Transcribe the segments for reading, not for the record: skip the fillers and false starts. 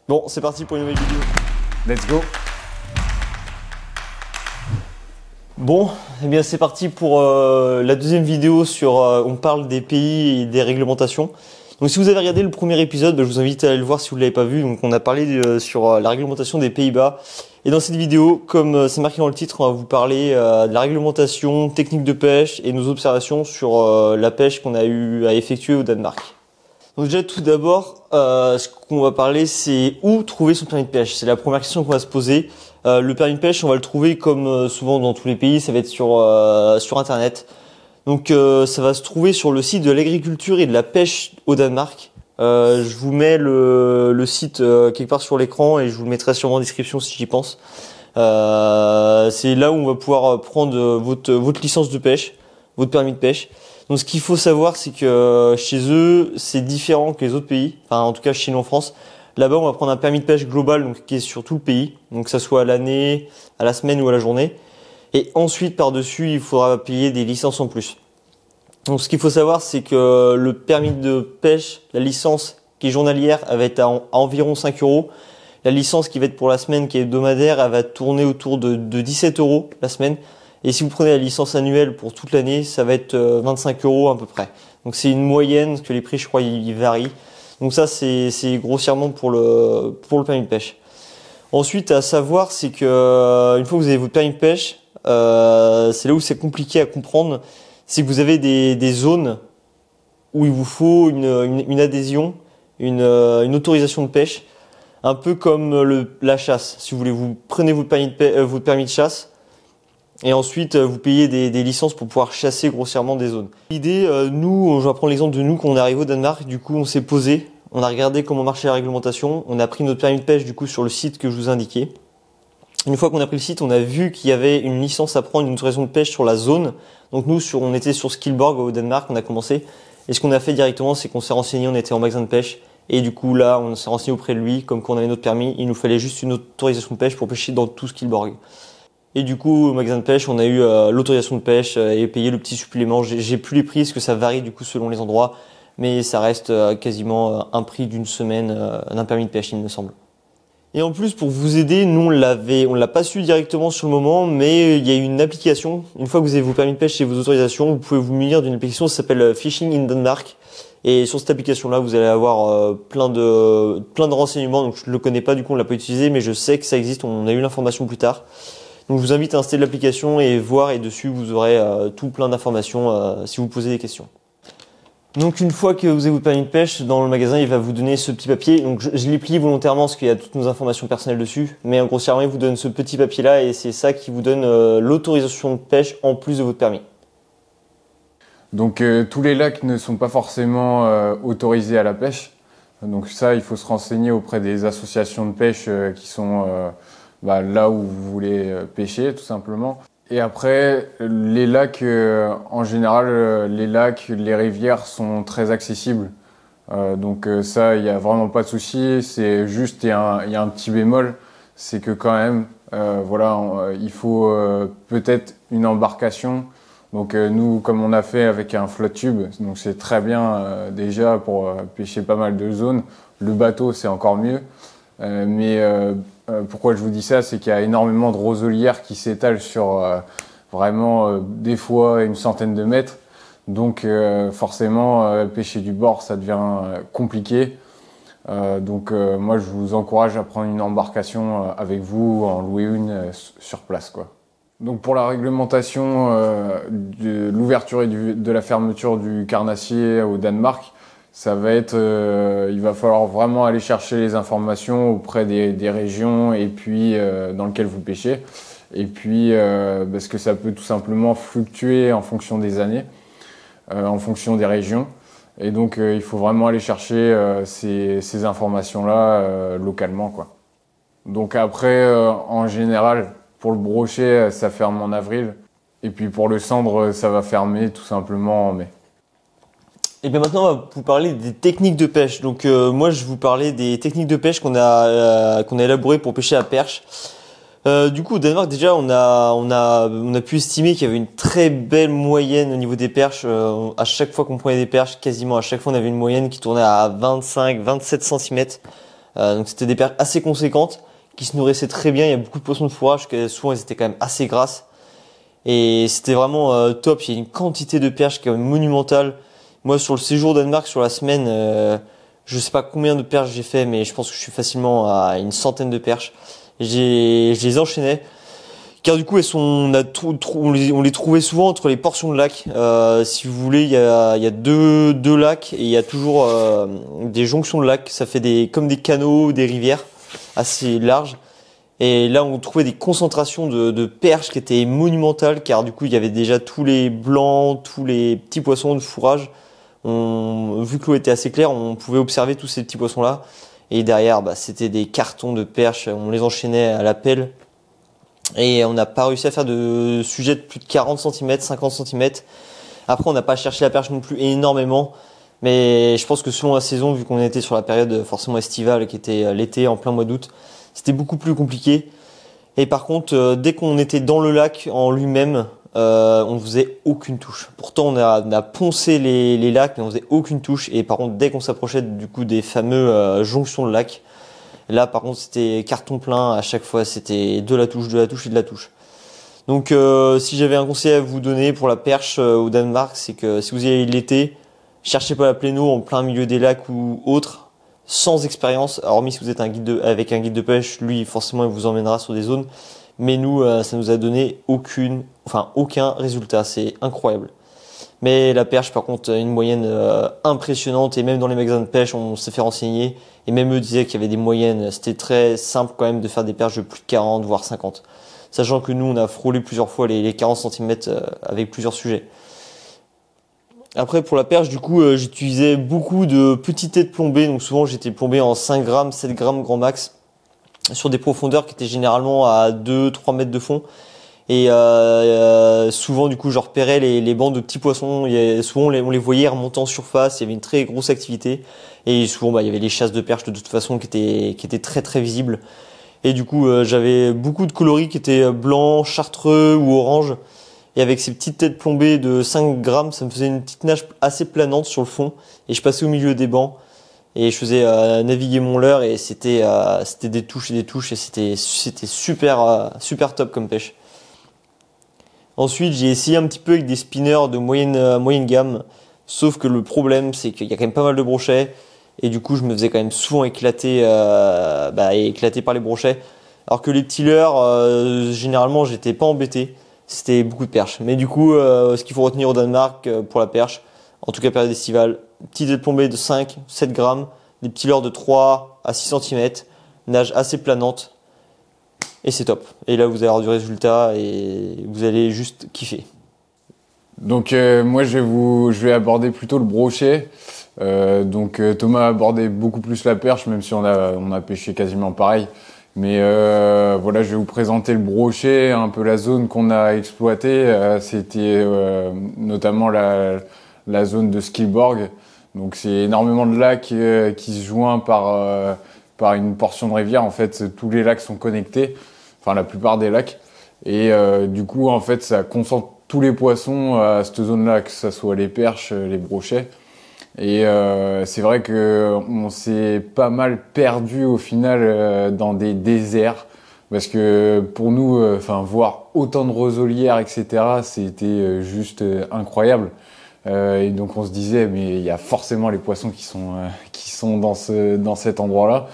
Bon, c'est parti pour une nouvelle vidéo. Let's go. Bon, eh bien c'est parti pour la deuxième vidéo sur on parle des pays et des réglementations. Donc si vous avez regardé le premier épisode, je vous invite à aller le voir si vous ne l'avez pas vu. Donc on a parlé sur la réglementation des Pays-Bas. Et dans cette vidéo, comme c'est marqué dans le titre, on va vous parler de la réglementation, technique de pêche et nos observations sur la pêche qu'on a eu à effectuer au Danemark. Donc déjà tout d'abord, ce qu'on va parler, c'est où trouver son permis de pêche. C'est la première question qu'on va se poser. Le permis de pêche, on va le trouver comme souvent dans tous les pays, ça va être sur Internet. Donc ça va se trouver sur le site de l'agriculture et de la pêche au Danemark. Je vous mets le site quelque part sur l'écran et je vous le mettrai sûrement en description si j'y pense. C'est là où on va pouvoir prendre votre licence de pêche, votre permis de pêche. Donc ce qu'il faut savoir, c'est que chez eux, c'est différent que les autres pays. Enfin, en tout cas chez nous en France. Là-bas, on va prendre un permis de pêche global, donc qui est sur tout le pays. Donc que ça soit à l'année, à la semaine ou à la journée. Et ensuite, par-dessus, il faudra payer des licences en plus. Donc ce qu'il faut savoir, c'est que le permis de pêche, la licence qui est journalière, elle va être à environ 5 €. La licence qui va être pour la semaine, qui est hebdomadaire, elle va tourner autour de 17 € la semaine. Et si vous prenez la licence annuelle pour toute l'année, ça va être 25 € à peu près. Donc c'est une moyenne, parce que les prix, je crois, ils varient. Donc ça, c'est grossièrement pour le permis de pêche. Ensuite, à savoir, c'est que une fois que vous avez votre permis de pêche, c'est là où c'est compliqué à comprendre, c'est que vous avez des zones où il vous faut une adhésion, une autorisation de pêche, un peu comme la chasse. Si vous voulez, vous prenez votre permis de chasse, et ensuite vous payez des licences pour pouvoir chasser grossièrement des zones. L'idée, nous, je vais prendre l'exemple de nous quand on est arrivé au Danemark. Du coup, on s'est posé, on a regardé comment marchait la réglementation, on a pris notre permis de pêche du coup sur le site que je vous ai indiqué. Une fois qu'on a pris le site, on a vu qu'il y avait une licence à prendre, une autorisation de pêche sur la zone. Donc nous, on était sur Skilborg au Danemark, on a commencé. Et ce qu'on a fait directement, c'est qu'on s'est renseigné, on était en magasin de pêche. Et du coup, là, on s'est renseigné auprès de lui, comme qu'on avait notre permis. Il nous fallait juste une autorisation de pêche pour pêcher dans tout Skilborg. Et du coup, au magasin de pêche, on a eu l'autorisation de pêche et payé le petit supplément. J'ai plus les prix, parce que ça varie du coup selon les endroits. Mais ça reste quasiment un prix d'une semaine d'un permis de pêche, il me semble. Et en plus, pour vous aider, nous on l'a pas su directement sur le moment, mais il y a une application. Une fois que vous avez vos permis de pêche et vos autorisations, vous pouvez vous munir d'une application qui s'appelle Fishing in Denmark. Et sur cette application-là, vous allez avoir plein de renseignements. Donc je le connais pas, du coup on l'a pas utilisé, mais je sais que ça existe. On a eu l'information plus tard. Donc je vous invite à installer l'application et voir, et dessus vous aurez tout plein d'informations si vous posez des questions. Donc une fois que vous avez votre permis de pêche, dans le magasin, il va vous donner ce petit papier. Donc je l'ai plié volontairement parce qu'il y a toutes nos informations personnelles dessus. Mais grossièrement, il vous donne ce petit papier-là et c'est ça qui vous donne l'autorisation de pêche en plus de votre permis. Donc tous les lacs ne sont pas forcément autorisés à la pêche. Donc ça, il faut se renseigner auprès des associations de pêche qui sont là où vous voulez pêcher, tout simplement. Et après, les lacs, en général, les lacs, les rivières sont très accessibles. Donc ça, il n'y a vraiment pas de souci. C'est juste, il y a un petit bémol, c'est que quand même, il faut peut-être une embarcation. Donc nous, comme on a fait avec un flotte tube, donc c'est très bien déjà pour pêcher pas mal de zones. Le bateau, c'est encore mieux. Pourquoi je vous dis ça, c'est qu'il y a énormément de roselières qui s'étalent sur des fois une centaine de mètres. Donc forcément, pêcher du bord, ça devient compliqué. Moi, je vous encourage à prendre une embarcation avec vous, en louer une sur place, quoi. Donc pour la réglementation de l'ouverture et de la fermeture du carnassier au Danemark, ça va être, il va falloir vraiment aller chercher les informations auprès des régions et puis dans lesquelles vous pêchez. Et puis parce que ça peut tout simplement fluctuer en fonction des années, en fonction des régions. Et donc il faut vraiment aller chercher ces informations-là localement, quoi. Donc après, en général, pour le brochet, ça ferme en avril. Et puis pour le cendre, ça va fermer tout simplement en mai. Et bien maintenant, on va vous parler des techniques de pêche. Donc moi, je vais vous parler des techniques de pêche qu'on a élaborées pour pêcher à perche. Du coup, au Danemark, déjà, on a pu estimer qu'il y avait une très belle moyenne au niveau des perches. À chaque fois qu'on prenait des perches, quasiment à chaque fois, on avait une moyenne qui tournait à 25-27 cm. Donc c'était des perches assez conséquentes qui se nourrissaient très bien. Il y a beaucoup de poissons de fourrage, que souvent ils étaient quand même assez grasses. Et c'était vraiment top. Il y a une quantité de perches qui est monumentale. Moi, sur le séjour au Danemark, sur la semaine, je sais pas combien de perches j'ai fait, mais je pense que je suis facilement à une centaine de perches. Je les enchaînais. Car du coup, on les trouvait souvent entre les portions de lacs. Si vous voulez, il y a deux lacs et il y a toujours des jonctions de lacs. Ça fait comme des canaux, des rivières assez larges. Et là, on trouvait des concentrations de perches qui étaient monumentales, car du coup, il y avait déjà tous les blancs, tous les petits poissons de fourrage. Vu que l'eau était assez claire, on pouvait observer tous ces petits poissons-là. Et derrière, c'était des cartons de perches. On les enchaînait à la pelle. Et on n'a pas réussi à faire de sujet de plus de 40 cm, 50 cm. Après, on n'a pas cherché la perche non plus énormément. Mais je pense que selon la saison, vu qu'on était sur la période forcément estivale, qui était l'été, en plein mois d'août, c'était beaucoup plus compliqué. Et par contre, dès qu'on était dans le lac en lui-même, on ne faisait aucune touche. Pourtant, on a poncé les lacs, mais on faisait aucune touche. Et par contre, dès qu'on s'approchait du coup des fameux jonctions de lac, là, par contre, c'était carton plein. À chaque fois, c'était de la touche et de la touche. Donc, si j'avais un conseil à vous donner pour la perche au Danemark, c'est que si vous y allez l'été, cherchez pas la pléno en plein milieu des lacs ou autre, sans expérience. Hormis si vous êtes avec un guide de pêche, lui, forcément, il vous emmènera sur des zones. Mais nous, ça nous a donné aucun résultat. C'est incroyable. Mais la perche, par contre, une moyenne impressionnante. Et même dans les magasins de pêche, on s'est fait renseigner. Et même eux disaient qu'il y avait des moyennes. C'était très simple quand même de faire des perches de plus de 40, voire 50. Sachant que nous, on a frôlé plusieurs fois les 40 cm avec plusieurs sujets. Après, pour la perche, du coup, j'utilisais beaucoup de petites têtes plombées. Donc souvent, j'étais plombé en 5 grammes, 7 grammes grand max, sur des profondeurs qui étaient généralement à 2-3 mètres de fond. Et souvent, du coup, je repérais les bandes de petits poissons. Souvent, on les voyait remonter en surface. Il y avait une très grosse activité. Et souvent, il y avait les chasses de perches de toute façon qui étaient très très visibles. Et du coup, j'avais beaucoup de coloris qui étaient blancs, chartreux ou orange. Et avec ces petites têtes plombées de 5 grammes, ça me faisait une petite nage assez planante sur le fond. Et je passais au milieu des bancs. Et je faisais naviguer mon leurre. Et c'était des touches et des touches. Et c'était super top comme pêche. Ensuite, j'ai essayé un petit peu avec des spinners de moyenne gamme. Sauf que le problème, c'est qu'il y a quand même pas mal de brochets. Et du coup, je me faisais quand même souvent éclater par les brochets. Alors que les petits leurres, généralement, j'étais pas embêté. C'était beaucoup de perches. Mais du coup, ce qu'il faut retenir au Danemark pour la perche, en tout cas période estivale, petites ailes plombées de 5, 7 grammes, des petits leurres de 3 à 6 cm, nage assez planante, et c'est top. Et là, vous allez avoir du résultat et vous allez juste kiffer. Donc moi, je vais aborder plutôt le brochet. Thomas a abordé beaucoup plus la perche, même si on a pêché quasiment pareil. Mais voilà, je vais vous présenter le brochet, un peu la zone qu'on a exploitée. C'était notamment la zone de Skilborg. Donc c'est énormément de lacs qui se joignent par une portion de rivière. En fait, tous les lacs sont connectés, enfin la plupart des lacs. Et du coup, en fait, ça concentre tous les poissons à cette zone-là, que ce soit les perches, les brochets. Et c'est vrai que on s'est pas mal perdu au final dans des déserts, parce que pour nous, voir autant de rosolières, etc., c'était juste incroyable. Et donc on se disait, mais il y a forcément les poissons qui sont dans cet endroit-là,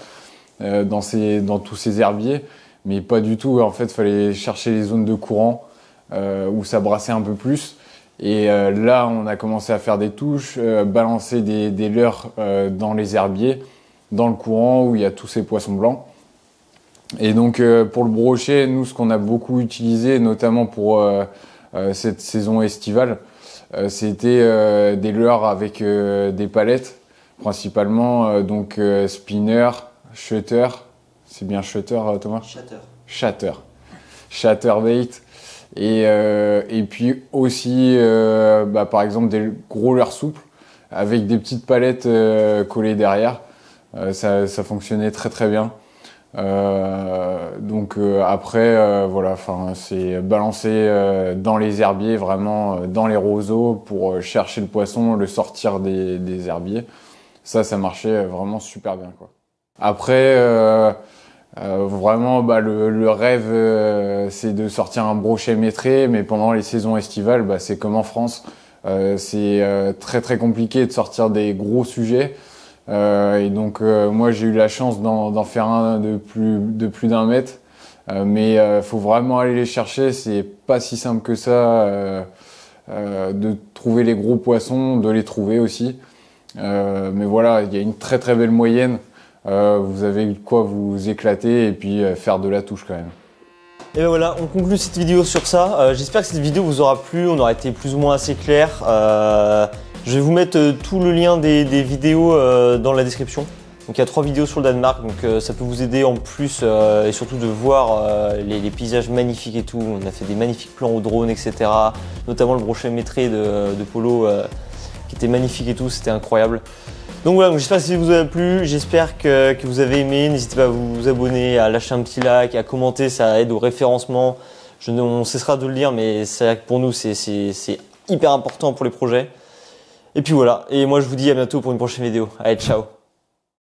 dans tous ces herbiers, mais pas du tout. En fait, fallait chercher les zones de courant où ça brassait un peu plus. Et là, on a commencé à faire des touches, balancer des leurres dans les herbiers, dans le courant où il y a tous ces poissons blancs. Et donc, pour le brochet, nous, ce qu'on a beaucoup utilisé, notamment pour cette saison estivale, c'était des leurres avec des palettes, principalement spinner, shutter. C'est bien shutter, Thomas ? Chatterbait. Et puis aussi, par exemple, des gros leurres souples avec des petites palettes collées derrière. Ça fonctionnait très très bien. Après, c'est balancer dans les herbiers, vraiment dans les roseaux pour chercher le poisson, le sortir des herbiers. Ça marchait vraiment super bien, quoi. Après, vraiment, le rêve, c'est de sortir un brochet maîtré, mais pendant les saisons estivales, c'est comme en France. C'est très très compliqué de sortir des gros sujets. Et donc, moi, j'ai eu la chance d'en faire un de plus d'1 mètre. Mais faut vraiment aller les chercher. C'est pas si simple que ça de trouver les gros poissons, de les trouver aussi. Mais voilà, il y a une très très belle moyenne. Vous avez de quoi vous éclater et puis faire de la touche quand même. Et ben voilà, on conclut cette vidéo sur ça. J'espère que cette vidéo vous aura plu, on aura été plus ou moins assez clair. Je vais vous mettre tout le lien des vidéos dans la description. Donc il y a 3 vidéos sur le Danemark, donc ça peut vous aider en plus et surtout de voir les paysages magnifiques et tout. On a fait des magnifiques plans au drone, etc. Notamment le brochet maîtré de Polo qui était magnifique et tout, c'était incroyable. Donc voilà, j'espère que ça vous a plu, j'espère que vous avez aimé. N'hésitez pas à vous abonner, à lâcher un petit like, à commenter, ça aide au référencement. On cessera de le dire, mais c'est vrai que pour nous c'est hyper important pour les projets. Et puis voilà, et moi je vous dis à bientôt pour une prochaine vidéo. Allez, ciao!